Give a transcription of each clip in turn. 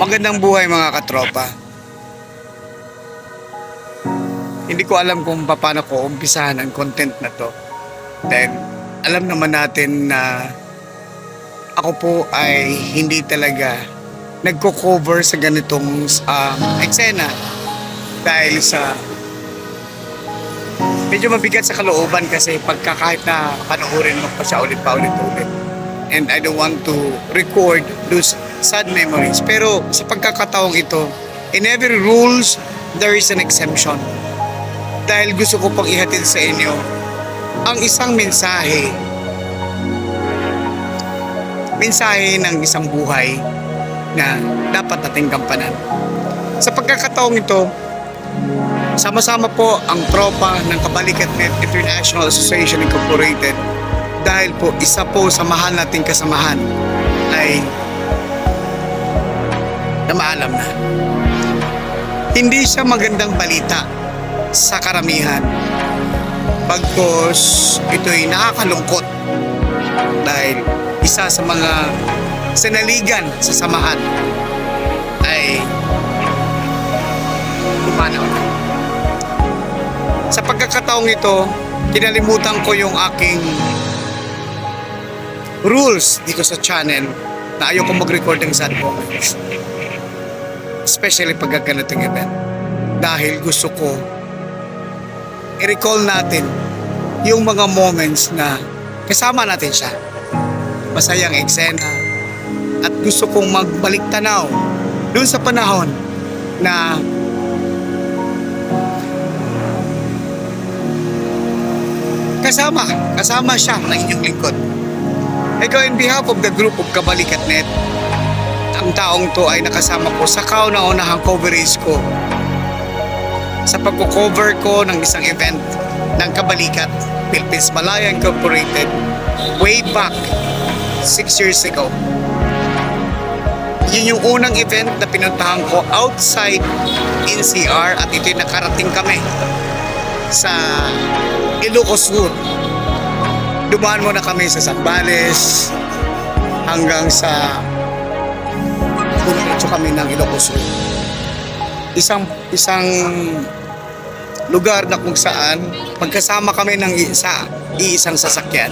Magandang buhay mga katropa. Hindi ko alam kung paano ko umpisahan ang content na to. Dahil alam naman natin na ako po ay hindi talaga nagko-cover sa ganitong eksena. Dahil sa medyo mabigat sa kalooban kasi kahit na panoorin mo pa siya ulit. And I don't want to record those sad memories. Pero sa pagkakataong ito, in every rules, there is an exemption. Dahil gusto ko pang ihatid sa inyo ang isang mensahe ng isang buhay na dapat nating gampanan. Sa pagkakataong ito, sama-sama po ang tropa ng Kabalikatnet International Association Incorporated dahil po isa po sa mahal nating kasamahan ay na maalam na. Hindi siya magandang balita sa karamihan. Bagkus ito'y nakakalungkot dahil isa sa mga sanaligan sa samahan ay pumanaw. Sa pagkakataong ito, kinalimutan ko yung aking rules dito sa channel na ayoko mag-record ng sad moments. Especially pag ganitong event. Dahil gusto ko i-recall natin yung mga moments na kasama natin siya. Masayang eksena. At gusto kong magbalik tanaw doon sa panahon na kasama siya ng inyong lingkod. Ikaw, in behalf of the group of Kabalikatnet, ang taong to ay nakasama ko sa kauna-unahang coverage ko sa pagko-cover ko ng isang event ng Kabalikat Philippines Malaya Incorporated way back 6 years ago. Yun yung unang event na pinuntahan ko outside NCR at ito'y nakarating kami sa Ilocos Sur. Dumaan muna kami sa Zambales hanggang sa dumiretso kami ng Ilocos Sur. Isang lugar na kung saan magkasama kami ng iisang sasakyan.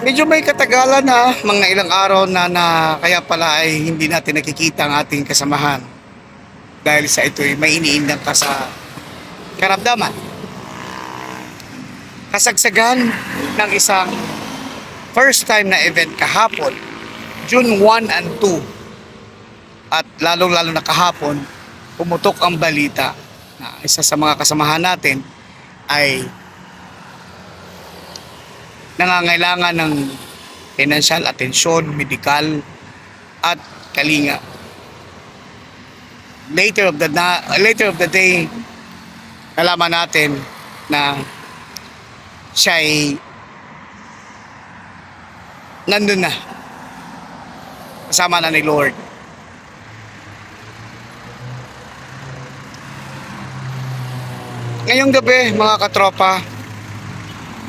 Medyo may katagalan na mga ilang araw na kaya pala ay hindi natin nakikita ang ating kasamahan. Dahil sa ito'y may iniindang ka sa karamdaman. Kasagsagan ng isang first time na event kahapon, June 1 and 2. At lalong-lalo na kahapon, pumutok ang balita na isa sa mga kasamahan natin ay nangangailangan ng financial atensyon, medikal at kalinga. Later of the day, nalaman natin na siya ay nandun na. Kasama na ni Lord. Ngayong gabi, mga katropa,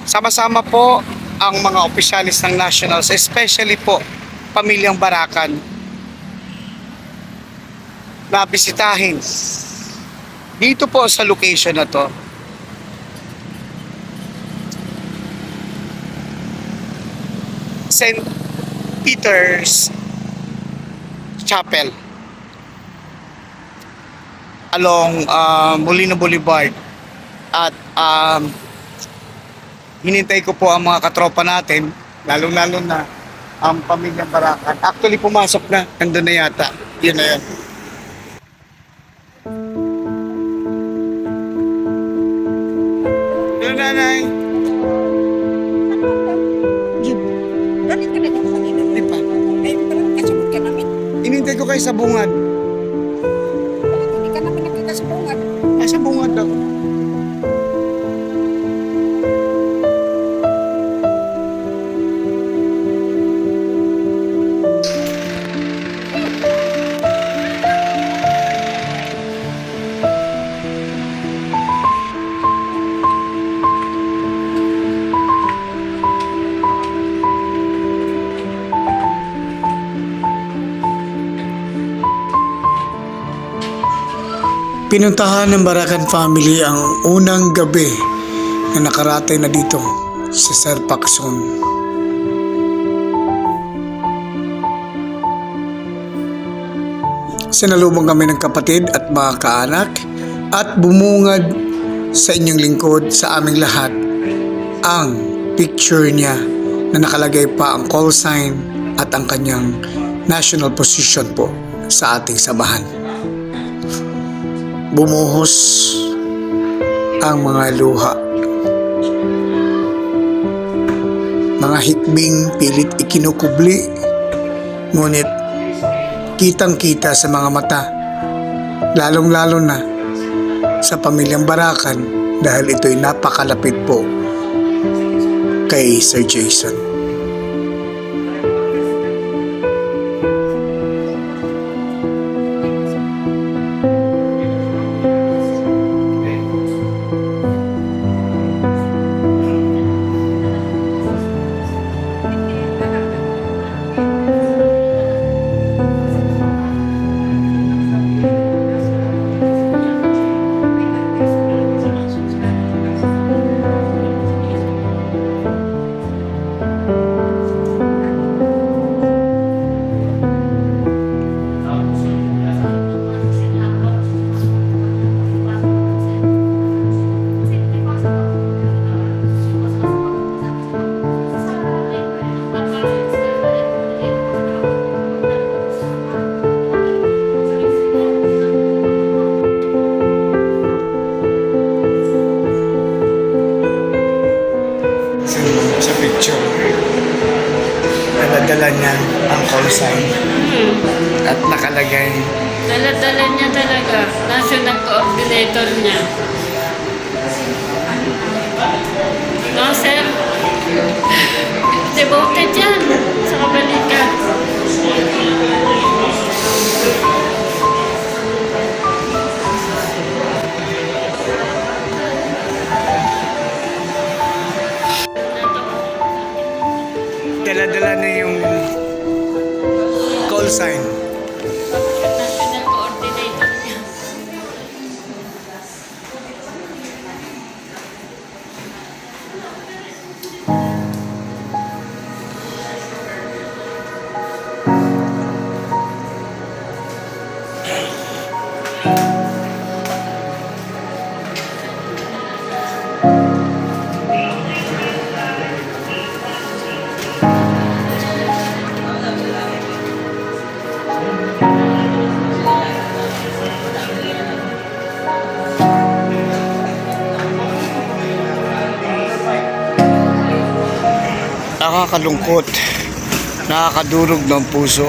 sama-sama po ang mga opisyalis ng Nationals, especially po pamilyang Barakan, na bisitahin dito po sa location na to. St. Peter's Chapel along Molino Boulevard. At hinintay ko po ang mga katropa natin, lalong-lalo na ang pamilyang Barakan. Actually, pumasok na, nandun na yata. Yun na yun. Hello, nanay. Bakit ka naging kanina? Di pa. Eh, parang kasunod ka namin. Hinintay ko kayo sa bungad. Bakit hindi ka namin nakita sa bungad? Sa bungad daw. Pinuntahan ng Baracan family ang unang gabi na nakaratay na dito sa Serpakson. Sinalubong kami ng kapatid at mga kaanak at bumungad sa inyong lingkod sa aming lahat ang picture niya na nakalagay pa ang call sign at ang kanyang national position po sa ating samahan. Bumuhos ang mga luha. Mga hikbing pilit ikinukubli, ngunit kitang-kita sa mga mata, lalong-lalo na sa pamilyang Baracan dahil ito'y napakalapit po kay Sir Jason. Sa picture, dala niya ang call sign at nakalagay Dala-dala niya talaga. National coordinator niya. No, sir. Devoted yan sa kabalikan. dala-dala na yung call sign. National coordinator niya. Nakakalungkot, nakakadurog ng puso,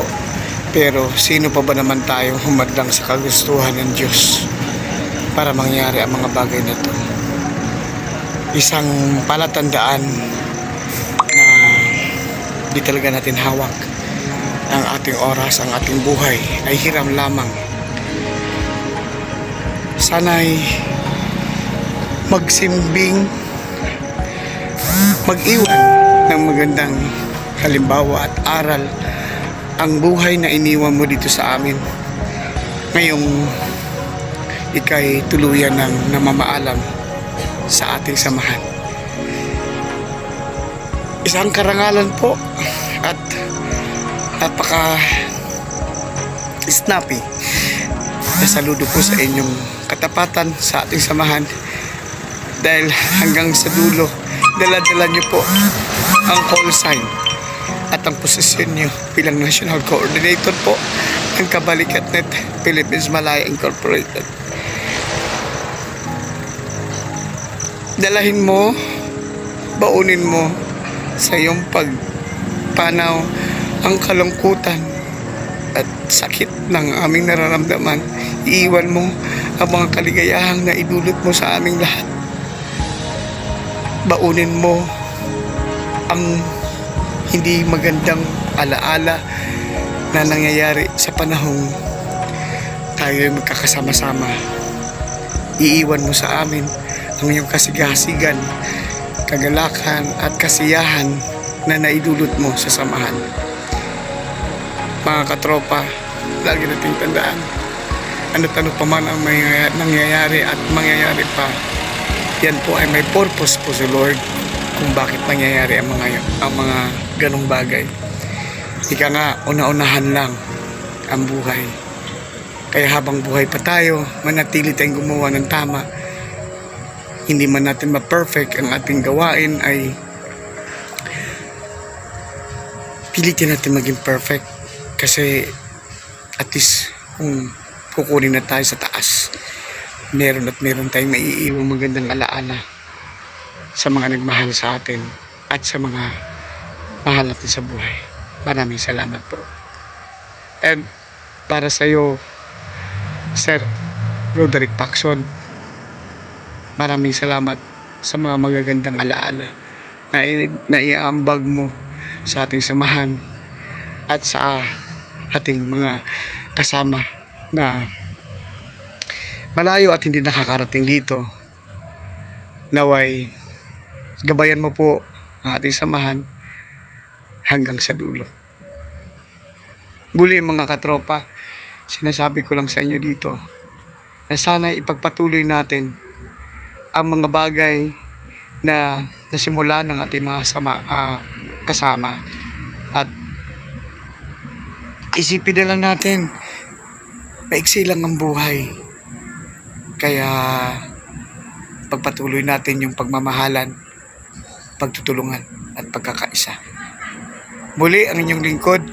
pero sino pa ba naman tayo humadlang sa kagustuhan ng Diyos para mangyari ang mga bagay na to? Isang palatandaan na di talaga natin hawak ang ating oras, ang ating buhay ay hiram lamang. Sana'y magsimbing, mag-iwan ng magandang halimbawa at aral ang buhay na iniwan mo dito sa amin. Ngayong ika'y tuluyan ng namamaalam sa ating samahan. Isang karangalan po at napaka snappy. Nasaludo po sa inyong katapatan sa ating samahan dahil hanggang sa dulo dala-dala niyo po ang call sign at ang posisyon niyo bilang National Coordinator po ng Kabalikatnet Philippines Malaya Incorporated. Dalahin mo, baunin mo sa iyong pagpanaw ang kalungkutan at sakit ng aming nararamdaman. Iiwan mo ang mga kaligayahang na idulot mo sa aming lahat. Baunin mo ang hindi magandang alaala na nangyayari sa panahong tayo ay magkakasama-sama. Iiwan mo sa amin ang iyong kasigasigan, kagalakan at kasiyahan na naidulot mo sa samahan. Mga katropa, lagi nating tandaan, ano't-ano pa man ang may nangyayari at mangyayari pa, yan po ay may purpose po sa Lord kung bakit nangyayari ang mga ganong bagay. Ika nga, una-unahan lang ang buhay. Kaya habang buhay pa tayo, manatili tayong gumawa ng tama. Hindi man natin ma-perfect ang ating gawain, ay pilitin natin maging perfect. Kasi at least kung kukunin na tayo sa taas, meron tayong maiiwang magandang alaala sa mga nagmahal sa atin at sa mga mahal natin sa buhay. Maraming salamat po. And para sa iyo, Sir Roderick Pacson, maraming salamat sa mga magagandang alaala na iambag mo sa ating samahan at sa ating mga kasama na malayo at hindi nakakarating dito. Naway gabayan mo po ang ating samahan hanggang sa dulo. Muli mga katropa, sinasabi ko lang sa inyo dito na sana ipagpatuloy natin ang mga bagay na nasimula ng ating mga kasama, at isipin na lang natin, maiksi lang ang buhay, kaya pagpatuloy natin yung pagmamahalan, pagtutulungan at pagkakaisa. Muli ang inyong lingkod,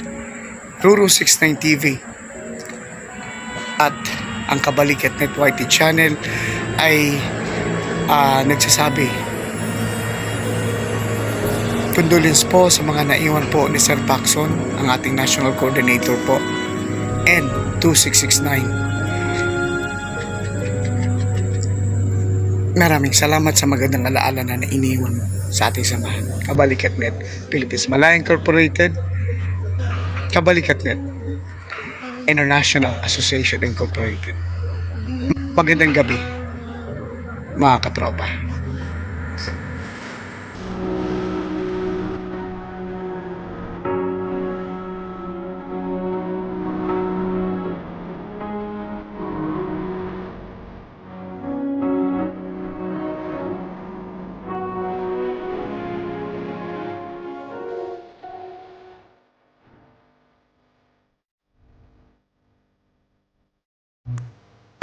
Ruru69 TV, at ang Kabalikat Net YT channel ay nagsasabi, condolence po sa mga naiwan po ni Sir Pacson, ang ating national coordinator po, and 2669. Maraming salamat sa magandang alaala na iniwan mo sa ating samahan. Kabalikat Net Philippines Malaya Incorporated, Kabalikat Net International Association Incorporated. Magandang gabi, mga katropa.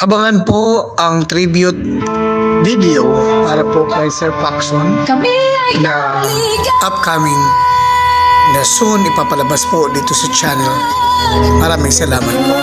Abangan po ang tribute video para po kay Sir Pacson na upcoming na soon ipapalabas po dito sa channel. Maraming salamat po.